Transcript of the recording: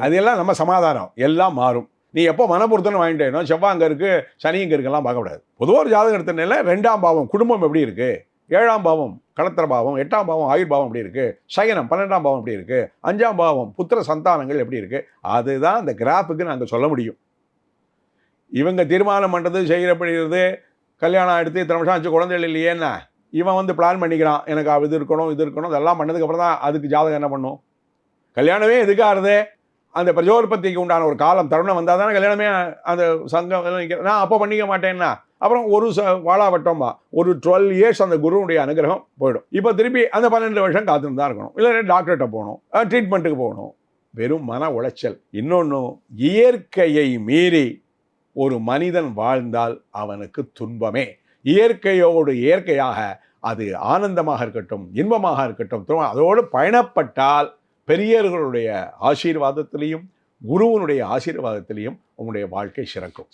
அதெல்லாம் நம்ம சமாதானம் எல்லாம் மாறும். நீ எப்போ மனப்பொருத்தனை வாங்கிட்டேனோ செவ்வாய் அங்கே இருக்குது, சனி இங்கே இருக்கலாம் பார்க்கக்கூடாது. பொதுவாக ஒரு ஜாதகம் எடுத்தனால 2ஆம் பாவம் குடும்பம் எப்படி இருக்குது, 7ஆம் பாவம் களத்திர பாவம், 8ஆம் பாவம் ஆயுர் பாவம் எப்படி இருக்குது, சயனம் 12ஆம் பாவம் எப்படி இருக்குது, 5ஆம் பாவம் புத்திர சந்தானங்கள் எப்படி இருக்குது, அதுதான் அந்த கிராஃபுக்கு நாங்கள் சொல்ல முடியும். இவங்க தீர்மானம் பண்ணுறது, செய்கிறப்படுகிறது, கல்யாணம் எடுத்து இத்தனை வருஷம் ஆச்சு குழந்தைகள் இல்லையேன்னா இவன் வந்து பிளான் பண்ணிக்கிறான், எனக்கு இது இருக்கணும் இது இருக்கணும், இதெல்லாம் பண்ணதுக்கப்புறம் தான் அதுக்கு ஜாதகம் என்ன பண்ணும். கல்யாணமே எதுக்காகிறது, அந்த பிரஜோற்பத்திக்கு உண்டான ஒரு காலம் தருணம் வந்தால் தானே கல்யாணமே அந்த சங்கம் நான் அப்போ பண்ணிக்க மாட்டேன்னா அப்புறம் ஒரு வாழாவட்டம்பா ஒரு 12 இயர்ஸ் அந்த குருவுடைய அனுகிரகம் போயிடும். இப்போ திருப்பி அந்த 12 வருஷம் காத்துன்னு தான் இருக்கணும், இல்லை டாக்டர்கிட்ட போகணும், ட்ரீட்மெண்ட்டுக்கு போகணும், வெறும் மன உளைச்சல். இன்னொன்று, இயற்கையை மீறி ஒரு மனிதன் வாழ்ந்தால் அவனுக்கு துன்பமே. இயற்கையோடு இயற்கையாக அது ஆனந்தமாக இருக்கட்டும், இன்பமாக இருக்கட்டும், அதோடு பயணப்பட்டால் பெரியவர்களுடைய ஆசீர்வாதத்திலையும் குருவனுடைய ஆசீர்வாதத்திலையும் உங்களுடைய வாழ்க்கை சிறக்கும்.